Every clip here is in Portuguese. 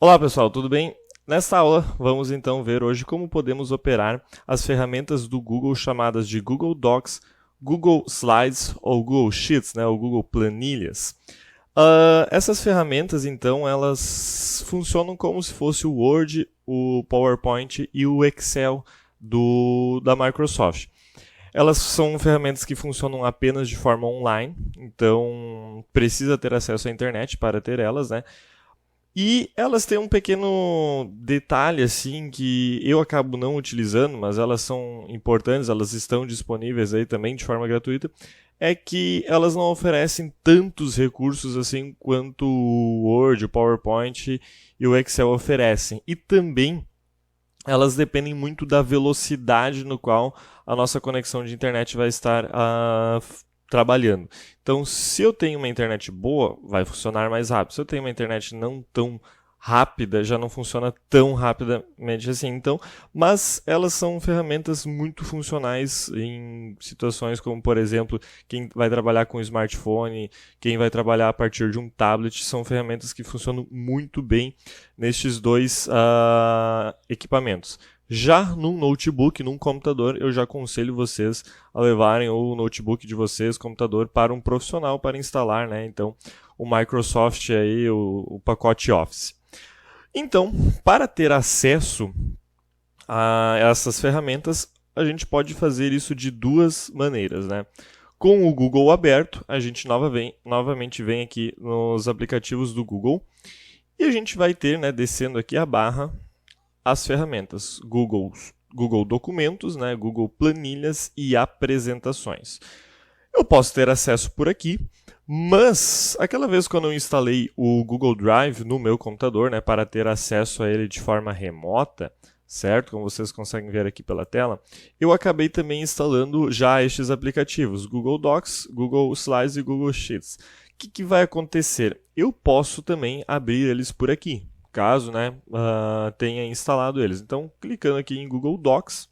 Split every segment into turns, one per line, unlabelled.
Olá pessoal, tudo bem? Nesta aula vamos então ver hoje como podemos operar as ferramentas do Google chamadas de Google Docs, Google Slides ou Google Sheets, ou Google Planilhas. Essas ferramentas então elas funcionam como se fosse o Word, o PowerPoint e o Excel da Microsoft. Elas são ferramentas que funcionam apenas de forma online, então precisa ter acesso à internet para ter elas, né? E elas têm um pequeno detalhe assim que eu acabo não utilizando, mas elas são importantes, elas estão disponíveis aí também de forma gratuita, é que elas não oferecem tantos recursos assim quanto o Word, o PowerPoint e o Excel oferecem. E também elas dependem muito da velocidade no qual a nossa conexão de internet vai estar trabalhando. Então, se eu tenho uma internet boa, vai funcionar mais rápido. Se eu tenho uma internet não tão rápida, já não funciona tão rapidamente assim. Então, mas elas são ferramentas muito funcionais em situações como, por exemplo, quem vai trabalhar com smartphone, quem vai trabalhar a partir de um tablet, são ferramentas que funcionam muito bem nestes dois equipamentos. Já num notebook, num computador, eu já aconselho vocês a levarem o notebook de vocês, computador, para um profissional para instalar, né? Então, o Microsoft aí, o pacote Office. Então, para ter acesso a essas ferramentas, a gente pode fazer isso de duas maneiras, né? Com o Google aberto, a gente novamente vem aqui nos aplicativos do Google e a gente vai ter, né, descendo aqui a barra, as ferramentas Google Documentos, né, Google Planilhas e Apresentações. Eu posso ter acesso por aqui, mas aquela vez quando eu instalei o Google Drive no meu computador, né, para ter acesso a ele de forma remota, certo? Como vocês conseguem ver aqui pela tela, eu acabei também instalando já estes aplicativos, Google Docs, Google Slides e Google Sheets. O que vai acontecer? Eu posso também abrir eles por aqui, caso, né, tenha instalado eles. Então, clicando aqui em Google Docs,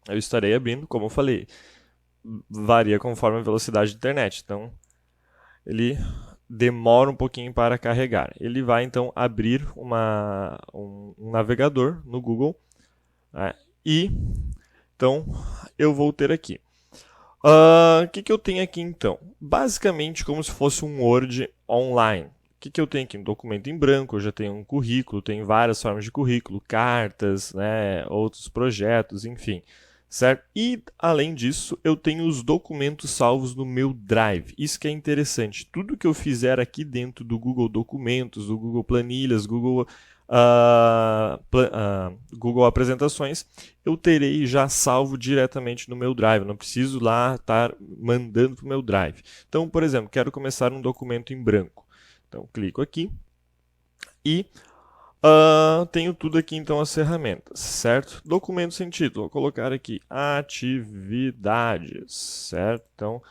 eu estarei abrindo, como eu falei, varia conforme a velocidade da internet. Então, ele demora um pouquinho para carregar. Ele vai então abrir um navegador no Google, né? E então eu vou ter aqui. O que eu tenho aqui então? Basicamente como se fosse um Word online. O que eu tenho aqui? Um documento em branco, eu já tenho um currículo, tenho várias formas de currículo, cartas, né, outros projetos, enfim. Certo? E, além disso, eu tenho os documentos salvos no meu Drive. Isso que é interessante. Tudo que eu fizer aqui dentro do Google Documentos, do Google Planilhas, Google Apresentações, eu terei já salvo diretamente no meu Drive. Não preciso lá estar mandando para o meu Drive. Então, por exemplo, quero começar um documento em branco. Então, clico aqui e tenho tudo aqui então as ferramentas, certo? Documento sem título, vou colocar aqui atividades, certo? Então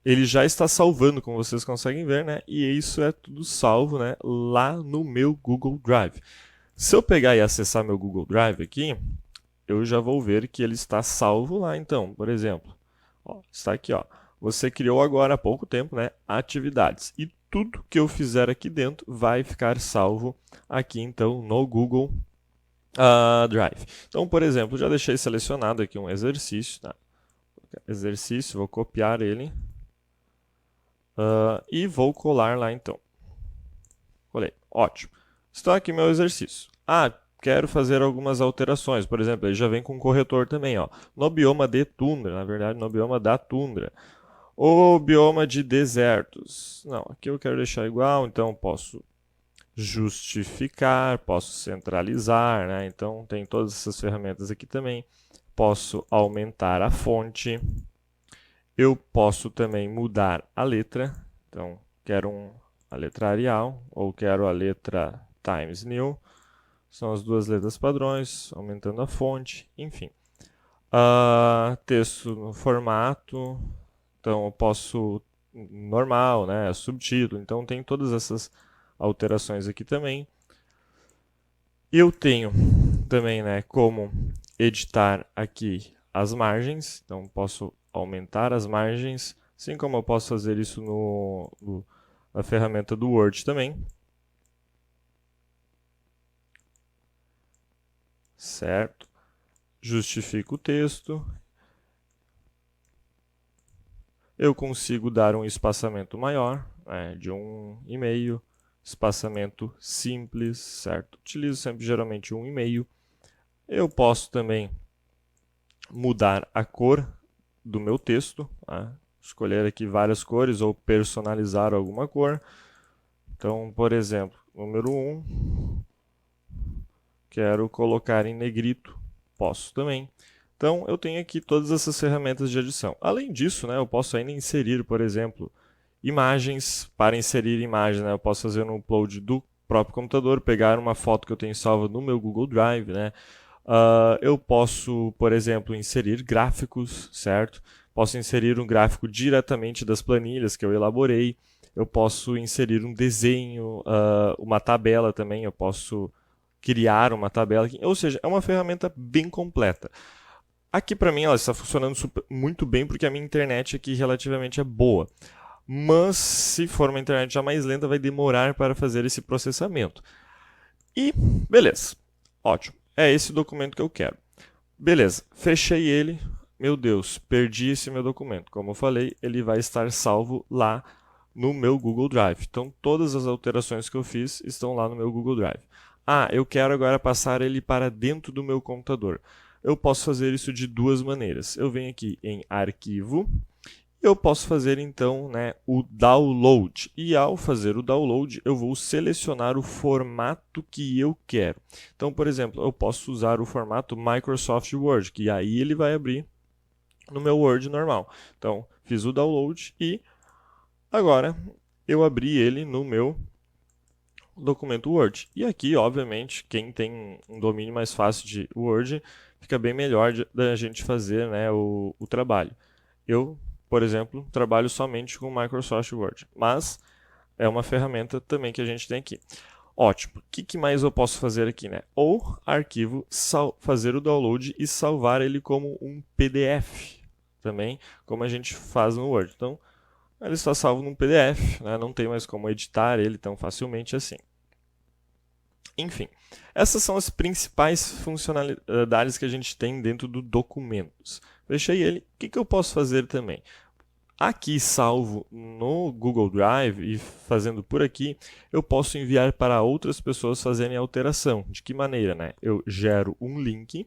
ele já está salvando, como vocês conseguem ver, né? E isso é tudo salvo, né, lá no meu Google Drive. Se eu pegar e acessar meu Google Drive aqui, eu já vou ver que ele está salvo lá. Então, por exemplo, ó, está aqui, ó. Você criou agora há pouco tempo, né, atividades. E tudo que eu fizer aqui dentro vai ficar salvo aqui, então, no Google Drive. Então, por exemplo, já deixei selecionado aqui um exercício, tá? Exercício, vou copiar ele e vou colar lá, então. Colei, ótimo. Está aqui meu exercício. Quero fazer algumas alterações. Por exemplo, ele já vem com corretor também, ó. No bioma de tundra, na verdade, no bioma da tundra. O bioma de desertos. Não, aqui eu quero deixar igual, então posso justificar, posso centralizar, né? Então tem todas essas ferramentas aqui também. Posso aumentar a fonte. Eu posso também mudar a letra. Então, quero a letra Arial ou quero a letra Times New. São as duas letras padrões, aumentando a fonte, enfim. Texto no formato, então eu posso normal, né, subtítulo, então tem todas essas alterações aqui também. Eu tenho também, né, como editar aqui as margens, então posso aumentar as margens, assim como eu posso fazer isso na ferramenta do Word também. certo? Justifico o texto. Eu consigo dar um espaçamento maior, de 1,5, espaçamento simples, certo? Utilizo sempre geralmente 1,5. Eu posso também mudar a cor do meu texto, escolher aqui várias cores ou personalizar alguma cor. Então, por exemplo, número 1, quero colocar em negrito, posso também. Então, eu tenho aqui todas essas ferramentas de edição. Além disso, eu posso ainda inserir, por exemplo, imagens. Para inserir imagens, eu posso fazer um upload do próprio computador, pegar uma foto que eu tenho salva no meu Google Drive, eu posso, por exemplo, inserir gráficos, certo? Posso inserir um gráfico diretamente das planilhas que eu elaborei. Eu posso inserir um desenho, uma tabela também. Eu posso criar uma tabela. Ou seja, é uma ferramenta bem completa. Aqui para mim ela está funcionando muito bem porque a minha internet aqui relativamente é boa. Mas se for uma internet já mais lenta, vai demorar para fazer esse processamento. E beleza, ótimo. É esse documento que eu quero. Beleza, fechei ele. Meu Deus, perdi esse meu documento. Como eu falei, ele vai estar salvo lá no meu Google Drive. Então, todas as alterações que eu fiz estão lá no meu Google Drive. Eu quero agora passar ele para dentro do meu computador. Eu posso fazer isso de duas maneiras. Eu venho aqui em Arquivo. Eu posso fazer então o download. E ao fazer o download, eu vou selecionar o formato que eu quero. Então, por exemplo, eu posso usar o formato Microsoft Word, que aí ele vai abrir no meu Word normal. Então, fiz o download e agora eu abri ele no meu documento Word. E aqui, obviamente, quem tem um domínio mais fácil de Word, fica bem melhor da gente fazer o trabalho. Eu, por exemplo, trabalho somente com Microsoft Word, mas é uma ferramenta também que a gente tem aqui. Ótimo. O que mais eu posso fazer aqui? Ou arquivo, fazer o download e salvar ele como um PDF, também, como a gente faz no Word. Então, ele está salvo num PDF, não tem mais como editar ele tão facilmente assim. Enfim, essas são as principais funcionalidades que a gente tem dentro do Documentos. Fechei ele. O que eu posso fazer também? Aqui salvo no Google Drive e fazendo por aqui, eu posso enviar para outras pessoas fazerem alteração. De que maneira? Eu gero um link.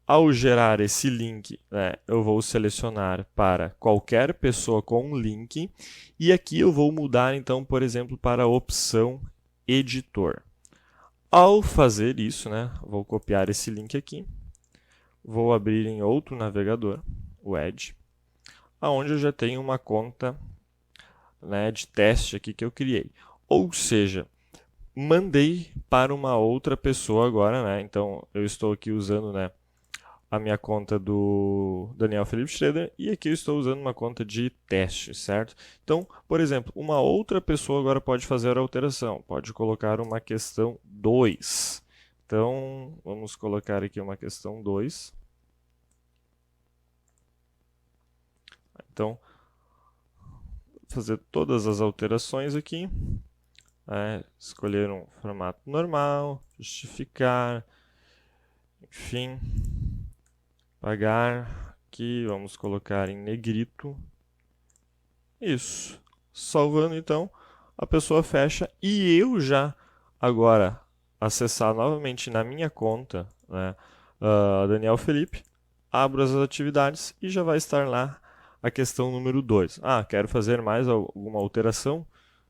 Ao gerar esse link, eu vou selecionar para qualquer pessoa com um link. E aqui eu vou mudar, então, por exemplo, para a opção Editor. Ao fazer isso, vou copiar esse link aqui. Vou abrir em outro navegador, o Edge, onde eu já tenho uma conta de teste aqui que eu criei. Ou seja, mandei para uma outra pessoa agora, então eu estou aqui usando a minha conta do Daniel Felipe Schroeder e aqui eu estou usando uma conta de teste, certo? Então, por exemplo, uma outra pessoa agora pode fazer a alteração, pode colocar uma questão 2. Então, vamos colocar aqui uma questão 2. Então, fazer todas as alterações aqui. Escolher um formato normal, justificar, enfim, pagar. Aqui vamos colocar em negrito. Isso. Salvando então, a pessoa fecha e eu já agora acessar novamente na minha conta, Daniel Felipe, abro as atividades e já vai estar lá a questão número 2. Quero fazer mais alguma alteração?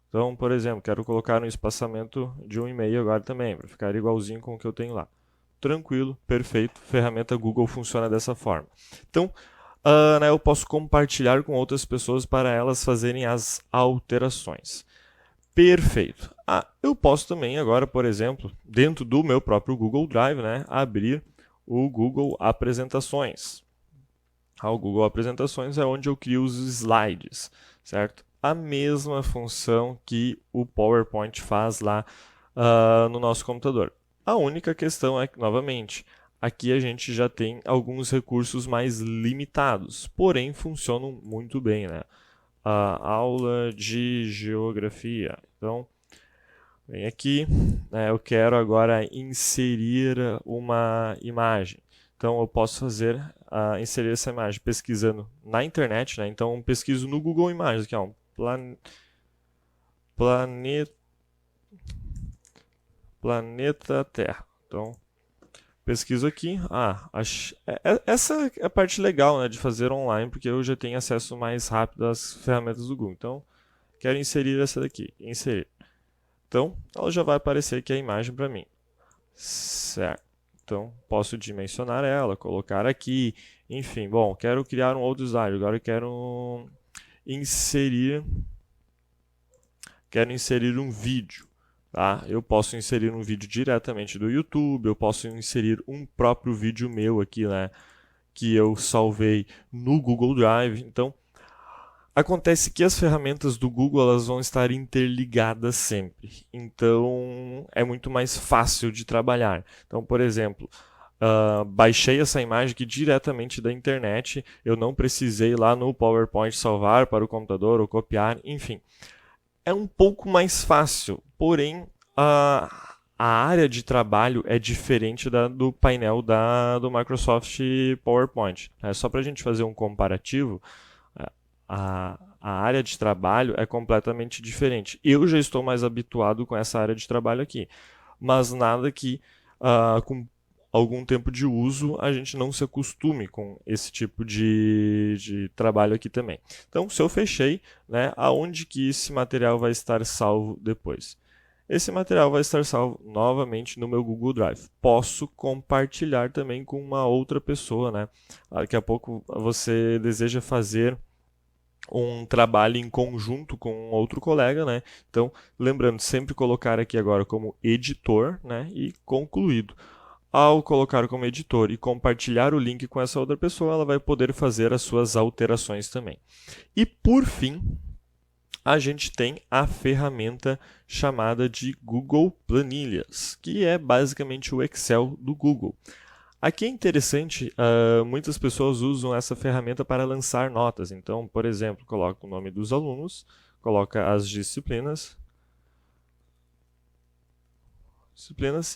Então, por exemplo, quero colocar um espaçamento de 1,5 agora também, para ficar igualzinho com o que eu tenho lá. Tranquilo, perfeito, ferramenta Google funciona dessa forma. Então, eu posso compartilhar com outras pessoas para elas fazerem as alterações. Perfeito. Eu posso também agora, por exemplo, dentro do meu próprio Google Drive, abrir o Google Apresentações. O Google Apresentações é onde eu crio os slides, certo? A mesma função que o PowerPoint faz lá no nosso computador. A única questão é que, novamente, aqui a gente já tem alguns recursos mais limitados, porém funcionam muito bem, A aula de geografia. Então, Vem aqui, né, eu quero agora inserir uma imagem. Então, eu posso fazer, inserir essa imagem pesquisando na internet, né? Então, pesquiso no Google Imagens, aqui, ó, planeta Terra. Então, pesquiso aqui. Essa é a parte legal, né, de fazer online, porque eu já tenho acesso mais rápido às ferramentas do Google. Então, quero inserir essa daqui. Inserir. Então, ela já vai aparecer aqui a imagem para mim. Certo. Então, posso dimensionar ela, colocar aqui. Enfim, bom, quero criar um outro slide. Agora eu quero inserir um vídeo. Tá? Eu posso inserir um vídeo diretamente do YouTube, eu posso inserir um próprio vídeo meu aqui, né, que eu salvei no Google Drive. Então, acontece que as ferramentas do Google elas vão estar interligadas sempre. Então, é muito mais fácil de trabalhar. Então, por exemplo, baixei essa imagem aqui diretamente da internet, eu não precisei ir lá no PowerPoint salvar para o computador ou copiar, enfim. É um pouco mais fácil, porém a área de trabalho é diferente do painel do Microsoft PowerPoint. Só para a gente fazer um comparativo, a área de trabalho é completamente diferente. Eu já estou mais habituado com essa área de trabalho aqui, mas nada que com algum tempo de uso a gente não se acostume com esse tipo de trabalho aqui também. Então, se eu fechei, né, aonde que esse material vai estar salvo depois? Esse material vai estar salvo novamente no meu Google Drive. Posso compartilhar também com uma outra pessoa, né? Daqui a pouco você deseja fazer um trabalho em conjunto com outro colega, né? Então, lembrando, sempre colocar aqui agora como editor, né? E concluído. Ao colocar como editor e compartilhar o link com essa outra pessoa, ela vai poder fazer as suas alterações também. E por fim, a gente tem a ferramenta chamada de Google Planilhas, que é basicamente o Excel do Google. Aqui é interessante, muitas pessoas usam essa ferramenta para lançar notas. Então, por exemplo, coloca o nome dos alunos, coloca as disciplinas,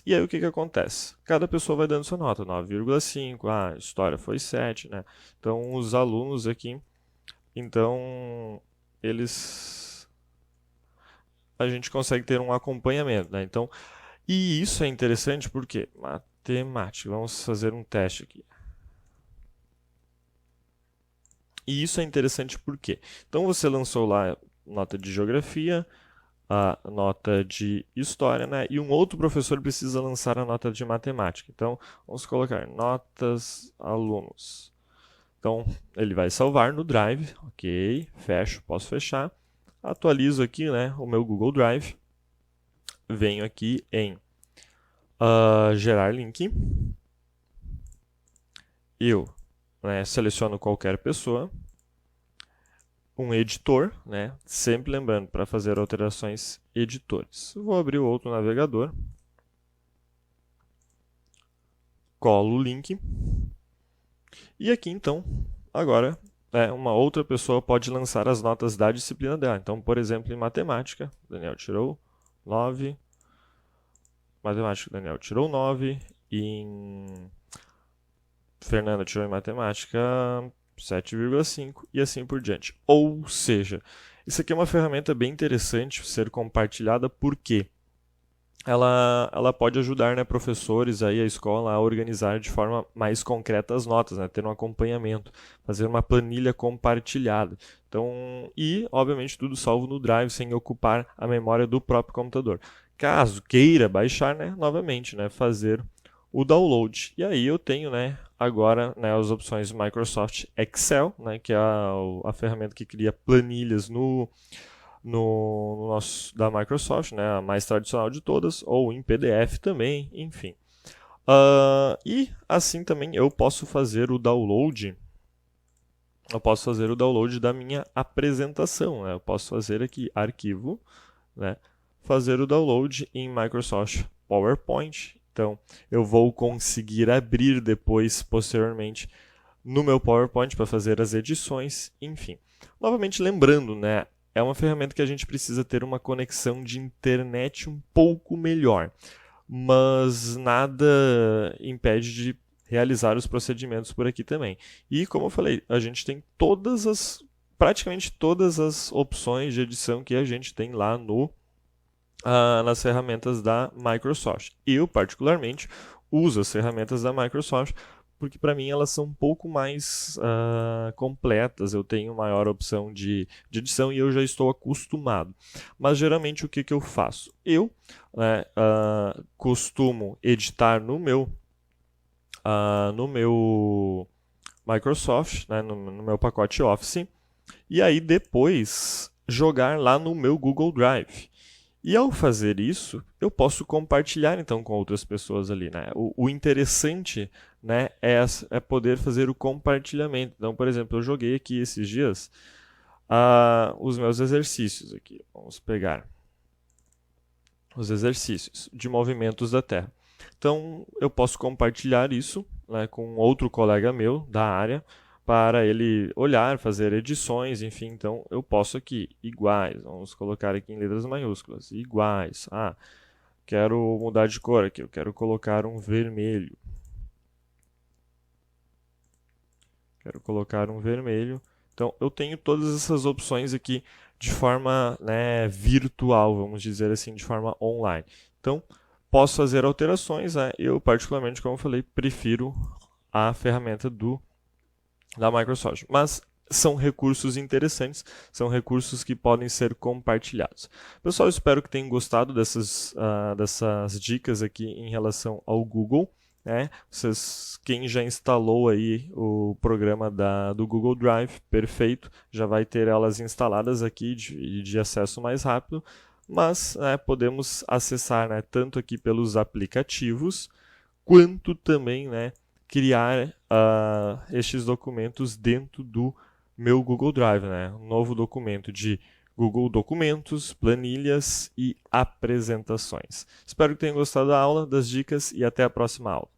e aí o que acontece? Cada pessoa vai dando sua nota, 9,5, história foi 7, né? Então, os alunos aqui, então, a gente consegue ter um acompanhamento, né? Então, e isso é interessante porque matemática, vamos fazer um teste aqui. E isso é interessante porque, então você lançou lá nota de geografia, a nota de história, né? E um outro professor precisa lançar a nota de matemática. Então, vamos colocar notas alunos. Então, ele vai salvar no Drive, ok, fecho, posso fechar. Atualizo aqui, né, o meu Google Drive. Venho aqui em gerar link. Eu seleciono qualquer pessoa. Um editor, né? Sempre lembrando, para fazer alterações, editores. Vou abrir o outro navegador. Colo o link. E aqui, então, agora, uma outra pessoa pode lançar as notas da disciplina dela. Então, por exemplo, em matemática, Daniel tirou 9. Matemática, Daniel tirou 9. Em Fernanda tirou em matemática 7,5 e assim por diante. Ou seja, isso aqui é uma ferramenta bem interessante ser compartilhada porque ela pode ajudar, né, professores aí, a escola a organizar de forma mais concreta as notas, né, ter um acompanhamento, fazer uma planilha compartilhada. Então, e obviamente tudo salvo no Drive sem ocupar a memória do próprio computador. Caso queira baixar, né, novamente, né, fazer o download. E aí eu tenho, né, agora, né, as opções Microsoft Excel, né, que é a ferramenta que cria planilhas no nosso da Microsoft, né, a mais tradicional de todas, ou em PDF também, enfim. E assim também eu posso fazer o download. Eu posso fazer o download da minha apresentação. Né? Eu posso fazer aqui arquivo, né, fazer o download em Microsoft PowerPoint. Então, eu vou conseguir abrir depois, posteriormente, no meu PowerPoint para fazer as edições, enfim. Novamente lembrando, né, é uma ferramenta que a gente precisa ter uma conexão de internet um pouco melhor, mas nada impede de realizar os procedimentos por aqui também. E como eu falei, a gente tem praticamente todas as opções de edição que a gente tem lá nas ferramentas da Microsoft. Eu, particularmente, uso as ferramentas da Microsoft porque, para mim, elas são um pouco mais completas. Eu tenho maior opção de edição e eu já estou acostumado. Mas, geralmente, o que eu faço? Eu costumo editar no meu Microsoft, né, no meu pacote Office, e aí depois jogar lá no meu Google Drive. E ao fazer isso, eu posso compartilhar então com outras pessoas ali, né? O interessante, né, é poder fazer o compartilhamento. Então, por exemplo, eu joguei aqui esses dias os meus exercícios aqui. Vamos pegar os exercícios de movimentos da Terra. Então, eu posso compartilhar isso, né, com outro colega meu da área, para ele olhar, fazer edições, enfim. Então, eu posso aqui, iguais, vamos colocar aqui em letras maiúsculas, iguais. Quero mudar de cor aqui, eu quero colocar um vermelho. Então, eu tenho todas essas opções aqui de forma, né, virtual, vamos dizer assim, de forma online. Então, posso fazer alterações, né? Eu, particularmente, como eu falei, prefiro a ferramenta da Microsoft. Mas são recursos interessantes, são recursos que podem ser compartilhados. Pessoal, espero que tenham gostado dessas dicas aqui em relação ao Google. Né? Quem já instalou aí o programa do Google Drive, perfeito, já vai ter elas instaladas aqui de acesso mais rápido, mas podemos acessar, né, tanto aqui pelos aplicativos, quanto também, né, criar estes documentos dentro do meu Google Drive, né? Um novo documento de Google Documentos, planilhas e apresentações. Espero que tenham gostado da aula, das dicas e até a próxima aula.